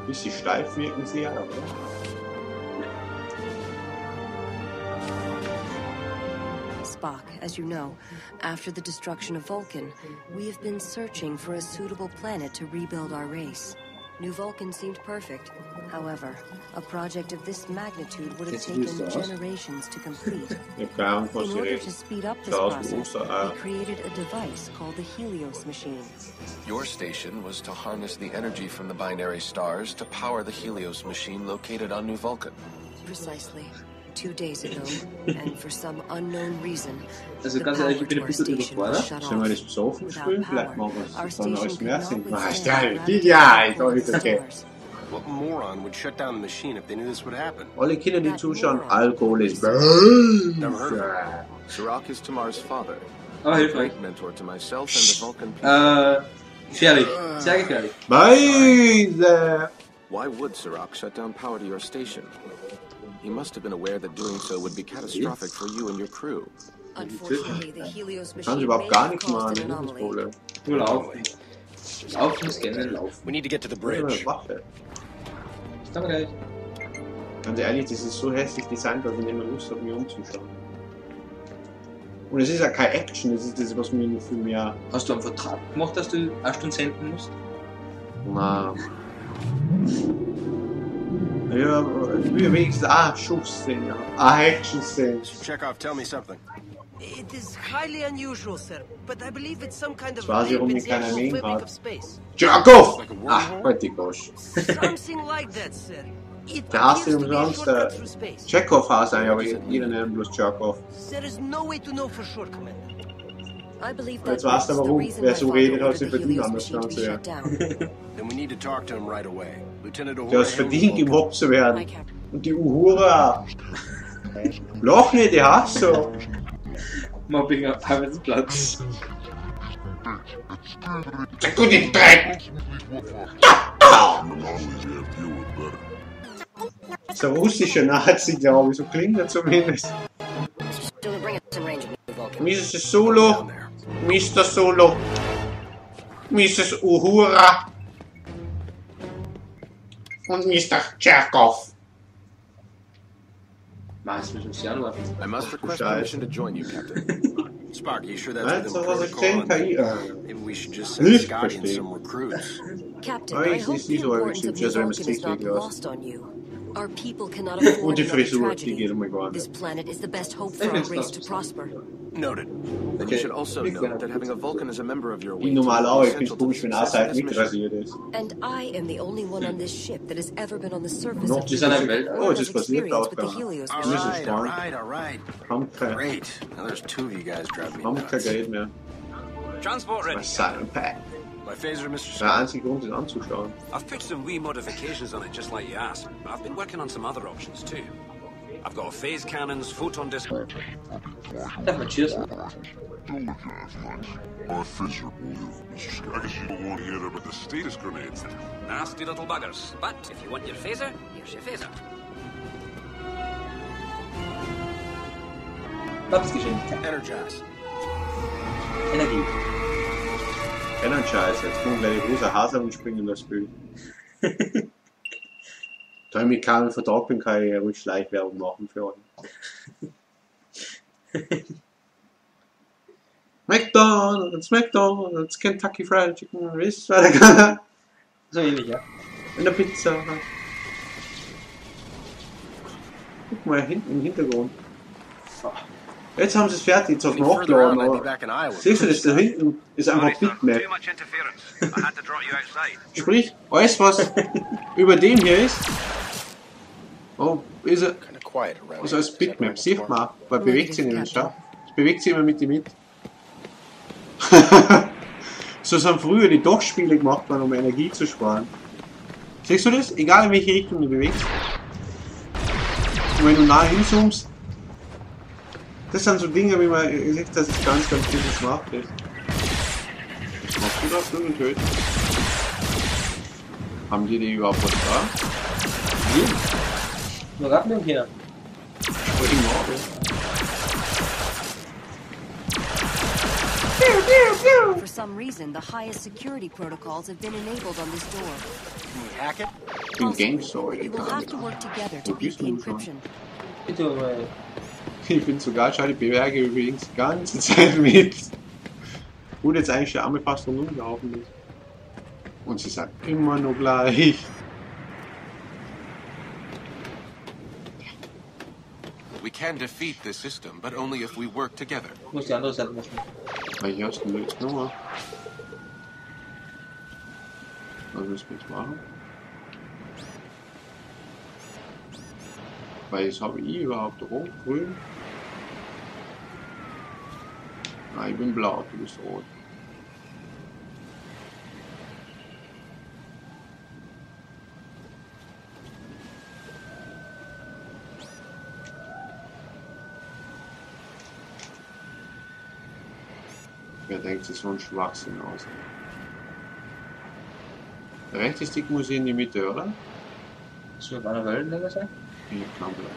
Bisschen steif wirken sie ja, oder? Spock, as you know, after the destruction of Vulcan, we have been searching for a suitable planet to rebuild our race. New Vulcan seemed perfect. However, a project of this magnitude would have Jetzt taken willst du aus? generations to complete. Ich habe keine Ahnung, was In sie order redet. to speed up this Schaut aus wie process, Ostereier. we created a device called the Helios machine. Your station was to harness the energy from the binary stars to power the Helios machine located on New Vulcan. Precisely. 2 days ago, and for some unknown reason, Also the ganz power ehrlich, ich bin to ein our bisschen station was überfordert. shut Sollen wir das off. besoffen Without spielen? Vielleicht power, machen wir our es dann als station mehr could Sinn. not Ah, withstand geil. the gravity Ja, ich pull glaube, of the ist okay. stars. What moron would shut down the machine if they knew this would happen? Alle Kinder, die zuschauen, Alkohol ist Never heard böse. of it. Sirach is Tamar's father. Aber A hilfreich. great mentor to myself and the Vulcan people. Gefährlich. Sehr gefährlich. Weise! Why would Sirach shut down power to your station? He must have been aware that doing so would be catastrophic for you and your crew. Unfortunately, the Helios Kann machine ich überhaupt may gar have nichts caused machen, an das ist das anomaly. Problem. Nur laufen. Laufen, scannen, laufen. We need to get to the Ich habe eine bridge. Waffe. Ist aber gleich. Ganz ehrlich, das ist so hässlich designt, dass ich nicht mehr Lust habe, mir umzuschauen. Und es ist ja keine Action, das ist das, was mir noch viel mehr... Hast du einen Vertrag gemacht, dass du 8 Stunden senden musst? Na. Ja, ich will wenigstens Schussszene, Action-Szene. Chekhov, tell me something. It is highly unusual, sir, but I believe it's some kind of Quasi rum mit keiner dimensional Menge flipping hat. of space. Tschakov! Heute Gosh. Something like that, sir. It Der heißt ja appears to be a umsonst shortcut through space. Tschekov heißt eigentlich, aber jeder nennt bloß Tschakov. There is no way to know for sure, Commander. I believe Jetzt that weißt du was the warum, reason wer my so father redet, hat ordered sich the verdient Helios an das machine to be Ganze. shut down. Then we need to talk to him right away. Lieutenant Der Uhura hat es verdient, gemobbt zu werden. Hi, Captain. Und die Uhura. Lach nicht, die hast so. Mobbing am Arbeitsplatz. Gut im Dreck! So ein russischer Nazi, glaube ich, so klingt er zumindest. Still bring us in range of New Vulcan. Mr. Solo, Mr. Solo, Mrs. Uhura und Mr. Tschakov. Was müssen Sie anrufen? I must request permission to join you, Captain. Spock, you sure that's Nein, within so was ich protocol? denke, Maybe we should just send Nicht Scotty and verstehen. some recruits. Captain, Oh, I ich hope sehe the so ein importance of bisschen, New so ein Vulcan is not Mystik aus. lost on you. Our people cannot Und afford die another Frisur, die tragedy. geht immer gar This nicht. planet is the best hope for our race to prosper. Noted. Then you should also note that having a Vulcan as a member of your Ich wing normal auch, ich is finde es essential to komisch, the wenn success of Seite this mit mission. rasiert ist. And I am the only one on this ship that has ever been on the surface Noch of die the sind ocean Welt. or Oh, es has ist passiert experience auch with the da. Helios All machine. right, all right, all right. Haben kein Great. Now there's two of you guys driving me nuts. Geld mehr. Transport ready. Was Silent Pack. My phaser, Mr. Der Scott. einzige Grund, es anzuschauen. I've put some wee modifications on it just like you asked, but I've been working on some other options too. I've got phase cannons, photon disc... Darf man schießen? Or fissure. I guess you don't want to hit her with the status grenades. Nasty little buggers. But if you want your phaser, here's your phaser. Babsgeschwindigkeit. Energize. Energie. Scheiße, jetzt kommt gleich die große Hase und springen in das Bild. Da ich mit keinem Vertrag bin, kann ich ruhig Schleichwerbung machen für euch. McDonald's, Kentucky Fried Chicken, wisst ihr, was der So ähnlich, ja. in der Pizza. Guck mal hinten im Hintergrund. Jetzt haben sie es fertig, jetzt auf dem Hochgeladen, aber siehst du das, da hinten ist einfach Bitmap. Sprich, alles was über dem hier ist, oh, ist er, also als Bitmap, sieht man, weil bewegt sich nicht, schau. Es bewegt sich immer mit dem mit. So sind früher die Doch-Spiele gemacht worden, um Energie zu sparen. Siehst du das? Egal in welche Richtung du bewegst. Und wenn du nah hinzoomst, das sind so Dinge, wie man sieht, dass es ganz gut gemacht ist. Machst du das? Du töten. Haben die überhaupt was da? Nur Ratten im Keller. Sprechen morgen. For some reason, the highest security protocols have been enabled on this door. Can we hack it? Im Game Store. We will have to work together to beat the encryption. Bitte mal. Ich bin sogar, schau, die Bewerge übrigens die ganze Zeit mit. Gut, jetzt eigentlich der Arme fast noch umgelaufen ist. Und sie sagt immer noch gleich. We can defeat this system, but only if we work together. Ich muss die andere Seite machen. Welche hast du jetzt nochmal? Was müssen wir jetzt machen? Weil jetzt habe ich überhaupt rot, grün. Nein, ich bin blau, du bist rot. Wer denkt sich so ein Schwachsinn aus? Der rechte Stick muss hier in die Mitte, oder? Soll auf einer Wellenlänge sein? Ich kann bleiben.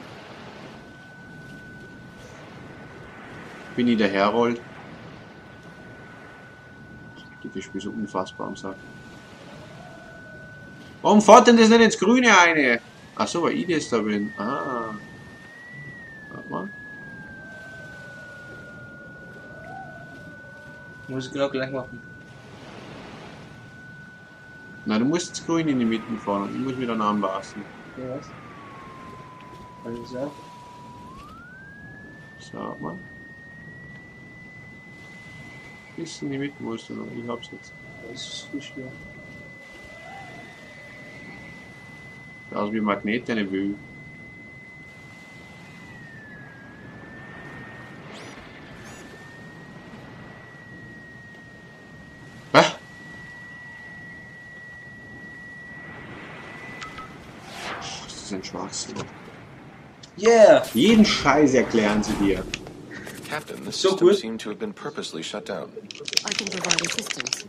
Bin ich der Herold? Das Spiel so unfassbar am Sack. Warum fährt denn das nicht ins Grüne eine? Achso, weil ich jetzt da bin. Ah. Warte mal. Muss ich genau gleich machen. Nein, du musst das Grün in die Mitte fahren. Ich muss mich dann anpassen. Ja, was? Also. So, warte mal. Bis in die Mitte musst du noch. Ich hab's jetzt. Das ist viel schwer. Also wie Magnet eine will. Hä? Das ist ein Schwachsinn. Yeah! Jeden Scheiß erklären sie dir. Captain, this system seemed to have been purposely shut down. I can provide assistance.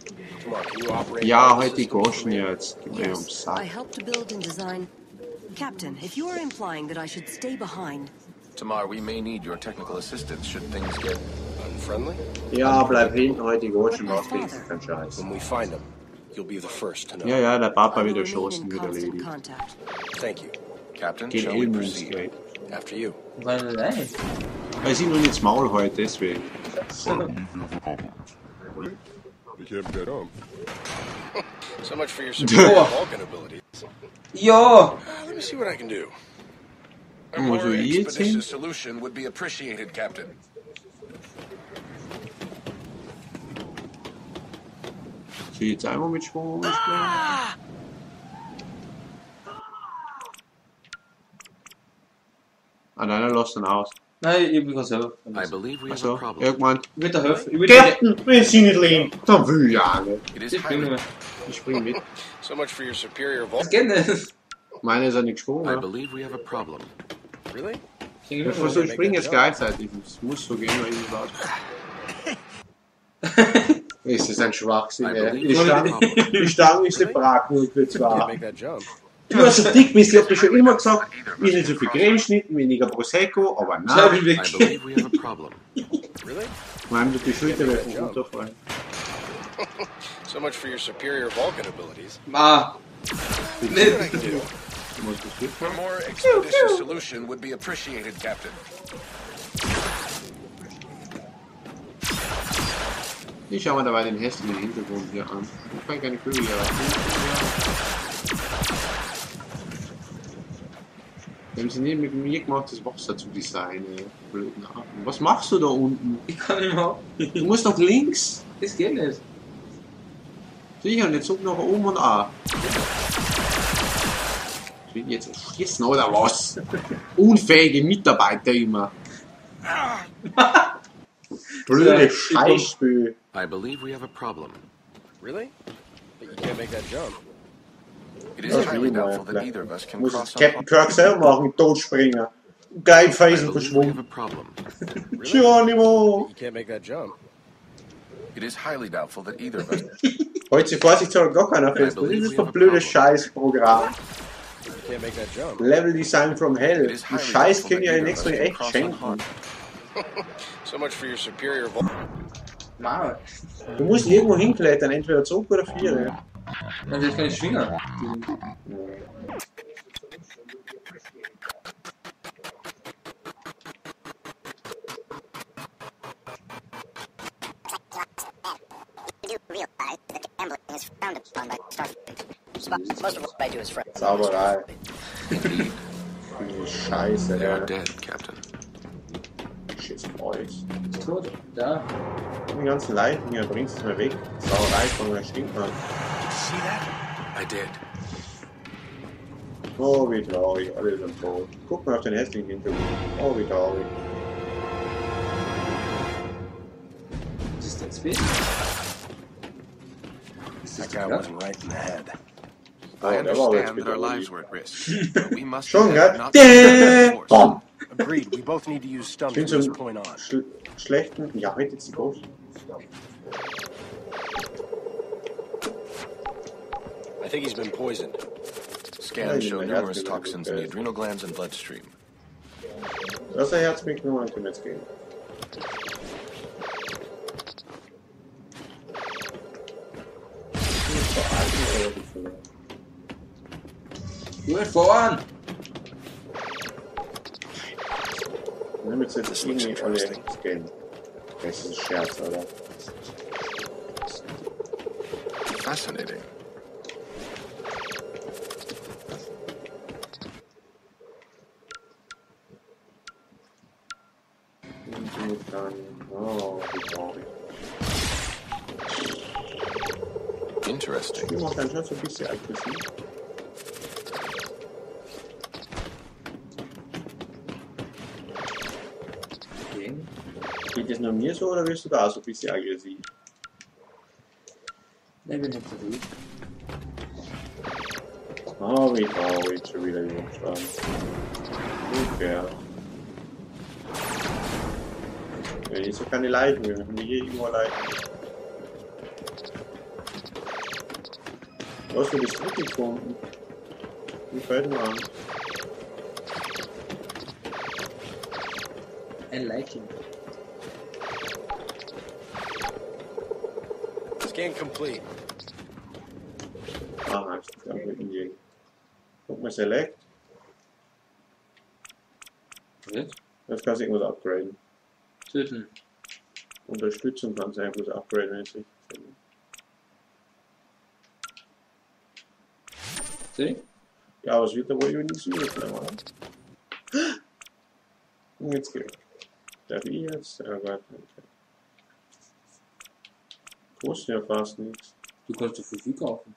Ja, halt die Goschen jetzt. Gib mir ums Yes, Sack. I helped to build and design. Captain, if you are implying that I should stay behind. Tamar, we may need your technical assistance should things get unfriendly. Ja, bleib hinten, halt die Goschen, was kriegst kein Scheiß. When we find him, you'll be the first to know. Ja, ja, der Papa wird erschossen, wieder erledigt. Thank you. Captain, Geht shall we proceed? After you. Nein. Weil sie nur ins Maul heute, deswegen. So much for your superior Vulcan abilities. Ja! Let me see what I can do. A more expeditious solution would be appreciated, Captain. Sie jetzt einmal mit Schwung umspielen. Ah, deiner lässt dann aus. Nein, ich bin selber. Achso, irgendwann. Mit der Hälfte. Captain, wenn sie nicht leben, dann will ich auch nicht. Ich spring mit. So much for your superior Vulcan. Das geht nicht. Meine ist ja nicht gesprungen. I believe we have a problem. Really? Ich versuche, ich springe jetzt gleichzeitig. Es muss so gehen, weil ich was. Es ist ein Schwachsinn, ey. Die Stange ist separat, nur für zwei. Du hast so dick bist, ich hab dir schon immer gesagt, ich nicht so viel Cremeschnitten, weniger Prosecco, aber nein. Nein, du bist Schulter weg vom runterfallen. So much for your superior Vulcan abilities. Ah. A more expeditious solution would be appreciated, Captain. Ich schau mal dabei den hässlichen Hintergrund hier an. Ich kann keine Vögel hier. Wir haben sie nicht mit mir gemacht, das Wasser zu designen. Blöden Affen. Was machst du da unten? Ich kann nicht mehr. Du musst doch links. Das geht nicht. Sicher, und jetzt zog nach oben und an. Jetzt schießen oder was? Unfähige Mitarbeiter immer. Blöde Scheißspiel. I believe we have a problem. Really? But you can't make that jump. It is highly doubtful that either of us can Muss cross Captain Kirk selber machen, Todspringer. Geil Felsen verschwunden. Geronimo! You can't make that jump. It is highly doubtful that either of us. Heute vorsichtshalber gar keiner fest. Das ist doch ein blödes Scheißprogramm. Level Design from Hell. Die Scheiß können ja nächstes Mal echt schenken. So much for your superior Wow. Du musst irgendwo hinklettern, entweder zurück oder 4. Dann jetzt kann ich schwingen. Zauberei. Scheiße, They are ja. dead, Captain. Schiss Kreuz. Tot? Da. Die ganzen Leichen hier, bringst du mal weg. Sauerei von der Stinkmann. I did. Oh, wie traurig, alle sind tot. Guck mal auf den hässlichen Hintergrund. Oh, wie traurig. Was ist das Bild? That guy wasn't right in the head. I understand that our lives were at risk, but we must Schon, gell? not Bom! Agreed. We both need to use stun Ich from bin this so point on. schlechten. Ja, heute jetzt die Groß. I think he's been poisoned. Scans show numerous toxins in the adrenal glands and bloodstream. Das ist ein Herz mit nur ein jetzt gehen. Gut, voran! Damit sie jetzt irgendwie alle scannen. Das ist ein Scherz, oder? Fascinating. Oh, wie traurig. Interesting. Die macht dann schon so ein bisschen aggressiv. Okay. Geht das nur mir so oder wirst du da so ein bisschen aggressiv? Ne, bin nicht so gut. Oh, wie traurig, schon wieder Jungstand. Unfair. Ja, hier ist ja keine Leichen, wir haben hier irgendwo Leichen. Du hast du das Dritte gefunden? Wie fällt mir an? Ein Leichen. Scan complete. Ah, ich kann irgendwie. Guck mal, Select. Jetzt? Jetzt kannst du irgendwas upgraden. Töten. Unterstützung kannst du irgendwas upgraden, wenn ich es richtig finde. Sieh? Ja, aber es wird da wohl über die Suche bleiben, oder? Und jetzt geht. Darf ich jetzt? Ja, warte. Kostet ja fast nichts. Du kannst doch für viel kaufen.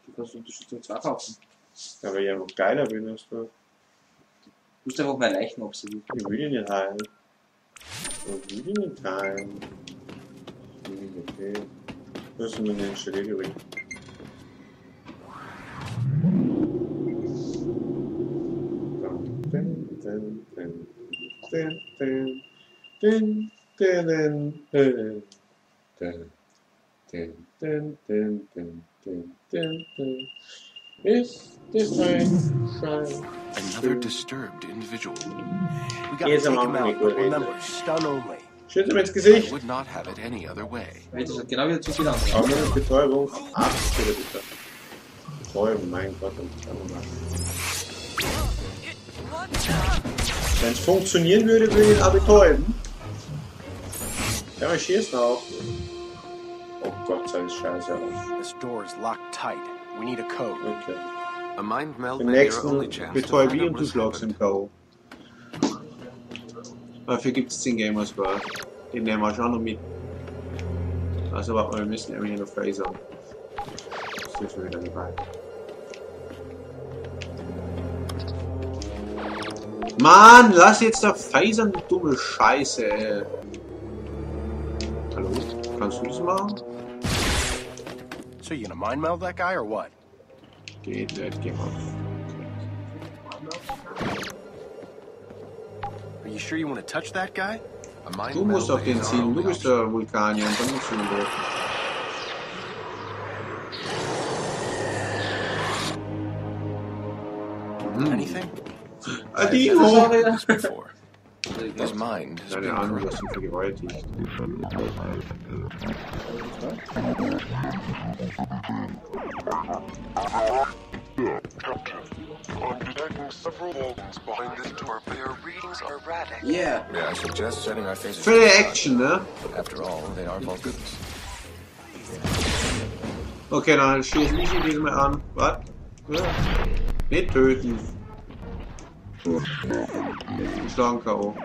Du kannst Unterstützung 2 kaufen. Ja, aber ja noch geiler bin als du. Du musst einfach mal Leichen absolut. Ich will ihn nicht heilen. Ich will ihn nicht heilen. Ich will ihn nicht heilen. Du hast mir den Schlägerin. Is this shine? Another disturbed individual. We gotta take him out, but remember, stun only. Schütze mir ins Gesicht. I would not have it any other way. Das hat genau wieder zu viel Angst. Aber eine Betäubung von 8 bitte, bitte. Betäuben, mein Gott, und wenn es funktionieren würde, würde ich ihn aber betäuben. Ja, aber schießt auch. Oh Gott, sei das scheiße aus. This door is locked tight. We need a code. Okay. A mind meld Den may be your only nächsten chance to betäube find ich out und what du has schlagst im happened. K.O. Dafür gibt es 10 Gamers World. Den nehmen wir schon noch mit. Also warte mal, wir müssen irgendwie noch phasern. Das dürfen wir wieder nicht rein. Mann, lass jetzt da phasern, du dumme Scheiße, ey. Hallo? Kannst du das machen? So you gonna mind meld that guy or what? Geht nicht, geh mal. Are you sure you want to touch that guy? A mind Du musst meld auf den is our ziehen, du only bist der Vulkanier und dann musst du ihn dürfen. Anything? Adino! this before. His mind has Deine been Ahnung, corrupted. das sind vergewaltigt. I'm detecting several Vulcans behind this door, but their readings are erratic. Yeah. Yeah, I suggest setting our faces Für to die the side. Action, ne? After all, they are Vulcans. Okay, dann schieß mich hier diesmal an. Was? Ja. Nicht töten. Schlagen K.O.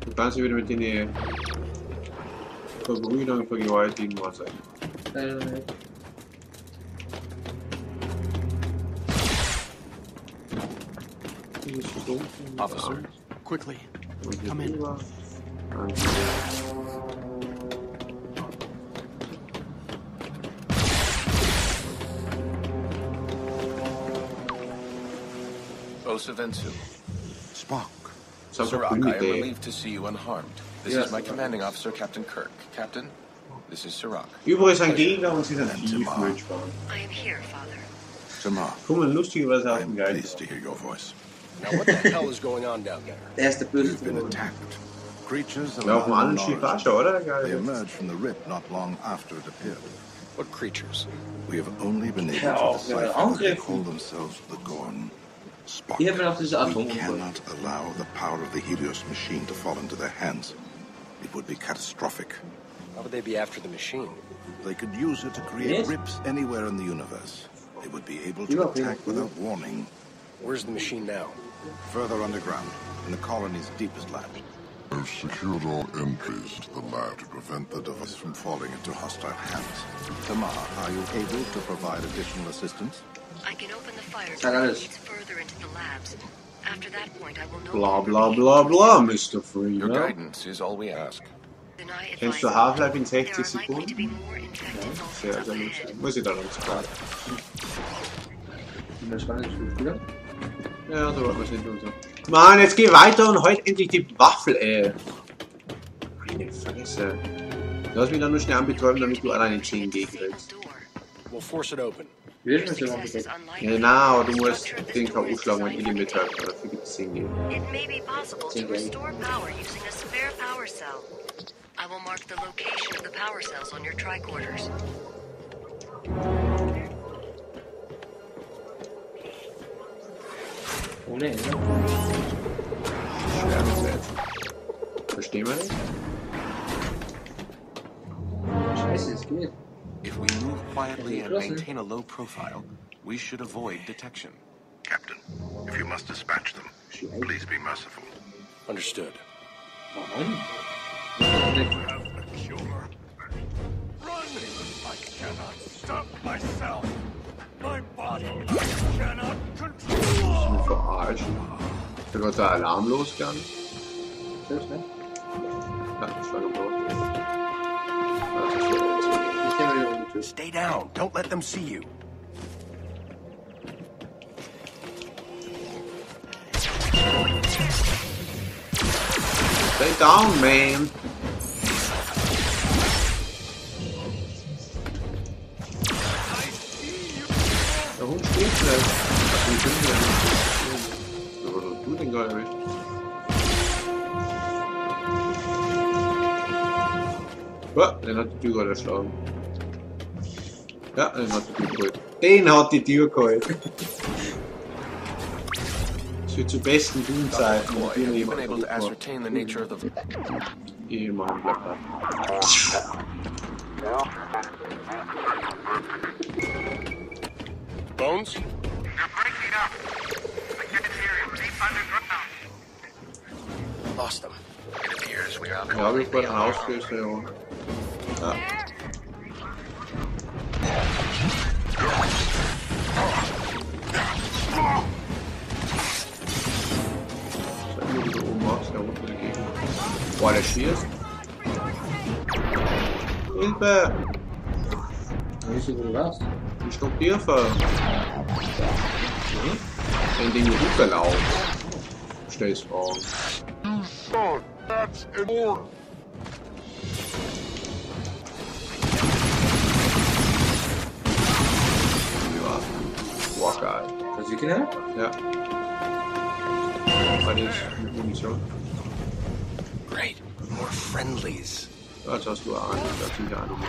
Du kannst dich wieder mit den Verbrüdern vergewaltigen, was sein. Officer. Quickly. Und hier Come in. drüber. Osavensu. Spock. Sirach, I am Idee. relieved to see you unharmed. This Yes, is my sir. commanding officer, Captain Kirk. Captain, this is Sirach. Übrigens ein Gegner und sie sind tief Müllsparen. I am here, Father. Samar, Guck mal, lustigerweise auf I'm den Geist. pleased to hear your voice. Now what the hell is going on down there? Der ist der Böse. We've been attacked. Creatures of Ja, auf dem unknown anderen Schiff origin. war schon, oder? They Geil. emerged from the rip not long after it appeared. What creatures? We have only been able to decipher that they call themselves the Gorn. Spock. We cannot allow the power of the Helios machine to fall into their hands. It would be catastrophic. How would they be after the machine? They could use it to create rips anywhere in the universe. They would be able to attack without warning. Where's the machine now? Further underground, in the colony's deepest lab. I've secured all entries to the lab To prevent the device from falling into hostile hands. Tamar, are you able to provide additional assistance? I can open the fire leads further into the labs. After that point, I will know. Blah blah blah blah, Mr. Freeman. Your guidance is all we ask. Kennst du Half-Life in 60 Sekunden? Sehr, sehr lustig. Muss ich da noch sagen. Ja, so wollten wir es nicht tun. Mann, jetzt geh weiter und halt endlich die Waffel, ey. Meine Fresse. Du hast mich dann nur schnell anbetäuben, damit du alleine 10 kriegst. We'll force it open. Genau, du musst den K.O. schlagen, wenn ich den betäubt habe. Dafür gibt es 10 geben. It may be possible to restore power using a spare power cell. I will mark the location of the power cells on your tricorders. Ohne Ende. Schwer besetzen. Verstehen wir nicht? Scheiße, es geht. If we move quietly and maintain a low profile, we should avoid detection. Captain, if you must dispatch them, please be merciful. Understood. Warum? I cannot stop myself. My body cannot control. Ich bin verarscht. Da wird der Alarm losgegangen. Selbst, ne? Ja, das war gebraucht. Stay down. Don't let them see you. Stay down, man. Der Hund steht vielleicht. Ich bin ja nicht. Aber du den gerade erwischt. Den hat die Tür gerade erschlagen. Ja, den hat die Tür geholt. Den hat die Tür geholt. Das wird zu besten Dunzeiten. Jemand bleibt da. Bones? They're breaking up. I can't hear you. Deep underground. Lost them. It appears we are Ja, ich wollte Ausführung. Ja. Wenn du da oben machst, da unten dagegen. Boah, der schießt. Hilfe! Weißt du, wo du warst? Ich stopp hier für. In den Ruckerlauf. Stell's vor. Oh, that's an order. Boah, geil. Das ist genau? Ja. War nicht mit Munition. Great. More friendlies. Das hast du Ahnung, das sind ja alle mit.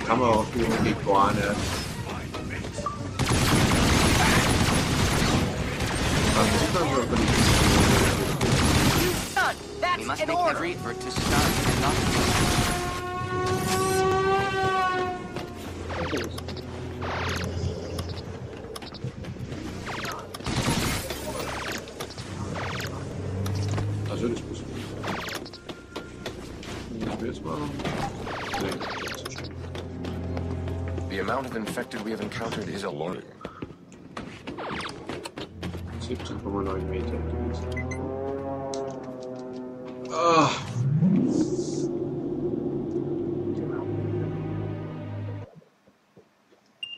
Kann man auch irgendwie Korne. We must make every effort to start and not Also das muss ich jetzt machen. The amount of infected we have encountered is alarming. 17,9 Meter. Ah.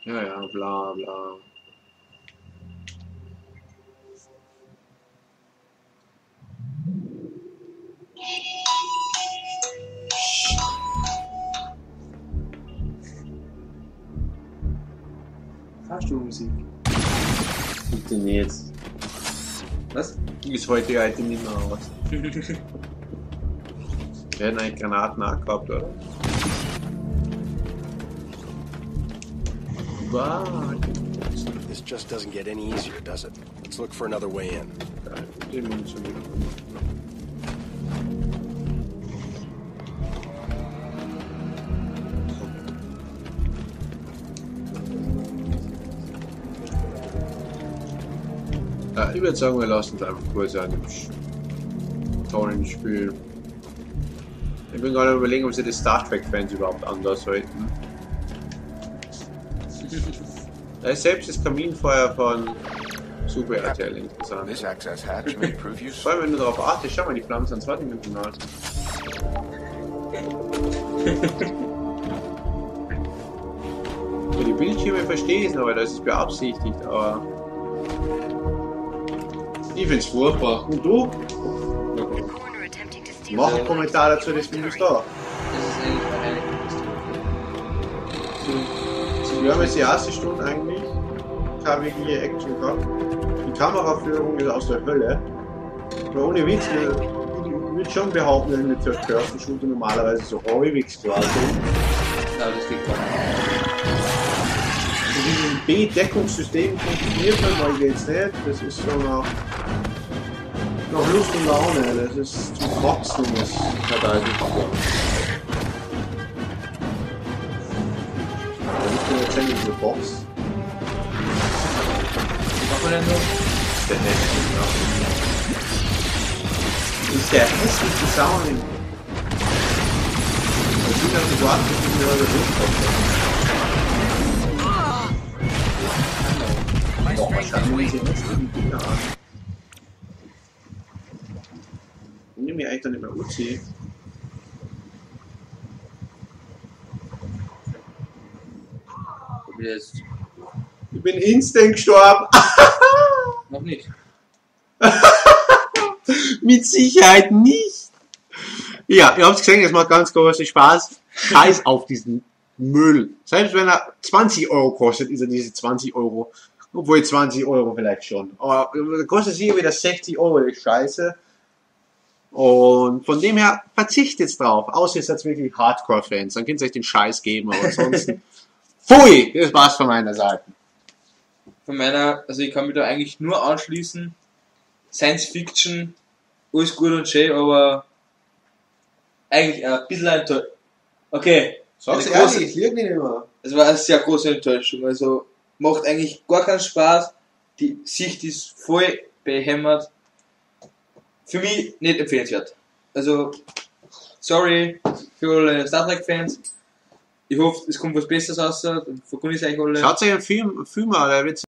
Ja, ja, bla bla. Fahrstuhlmusik. Bitte nicht. Was? Ist heute heute nicht mehr aus. Wir hätten eigentlich Granaten auch gehabt, oder? Wow. This just doesn't get any easier, does it? Let's look for another way in. Ja, ich würde sagen, wir lassen es einfach kurz an dem tollen Spiel. Ich bin gerade überlegen, ob sie die Star Trek-Fans überhaupt anders halten. Da ist selbst das Kaminfeuer von Super RTL interessant. Vor allem, wenn du darauf achtest, schau mal, die Flammen sind zweidimensional. Ja, die Bildschirme verstehe ich noch, weil das ist beabsichtigt, aber ich find's furchtbar. Und du? Mach einen Kommentar dazu, das findest du da. Das ist eigentlich eine Katastrophe. Wir haben jetzt die erste Stunde eigentlich keine wirkliche Action gehabt. Die Kameraführung ist aus der Hölle. Aber ohne Witz, ich würde schon behaupten, dass mit Third-Person-Shooter normalerweise so halbwegs klar sind. Ja, das geht gar nicht. Also dieses B-Deckungssystem funktioniert halt mal jetzt nicht. Das ist so nach Lust und Laune. Das ist zum Kotzen. Das hat eigentlich jetzt in diese Box. Was machen wir denn noch? Das ist der hässlichste Sound. Das sieht auf die Worte, die wir heute durchkommen. Boah, was schauen wir diese hässlichen Dinger an? Ich nehme mir eigentlich dann nicht mehr Uzi. Ich bin instant gestorben. Noch nicht. Mit Sicherheit nicht. Ja, ihr habt es gesehen, es macht ganz großen Spaß. Scheiß auf diesen Müll. Selbst wenn er 20 Euro kostet, ist er diese 20 Euro. Obwohl 20 Euro vielleicht schon. Aber kostet hier wieder 60 Euro, die Scheiße. Und von dem her verzichtet drauf. Außer ihr seid wirklich Hardcore-Fans. Dann könnt ihr euch den Scheiß geben. Aber ansonsten, pfui, das war's von meiner Seite. Also ich kann mich da eigentlich nur anschließen. Science Fiction, alles gut und schön, aber eigentlich ein bisschen enttäuscht. Okay. Sag's ehrlich, ich lieg nicht immer. Es war eine sehr große Enttäuschung. Also macht eigentlich gar keinen Spaß. Die Sicht ist voll behämmert. Für mich nicht empfehlenswert. Also, sorry für alle Star Trek Fans. Ich hoffe, es kommt was Besseres raus. Und verkunde ich euch alle. Schaut euch einen Film an, der wird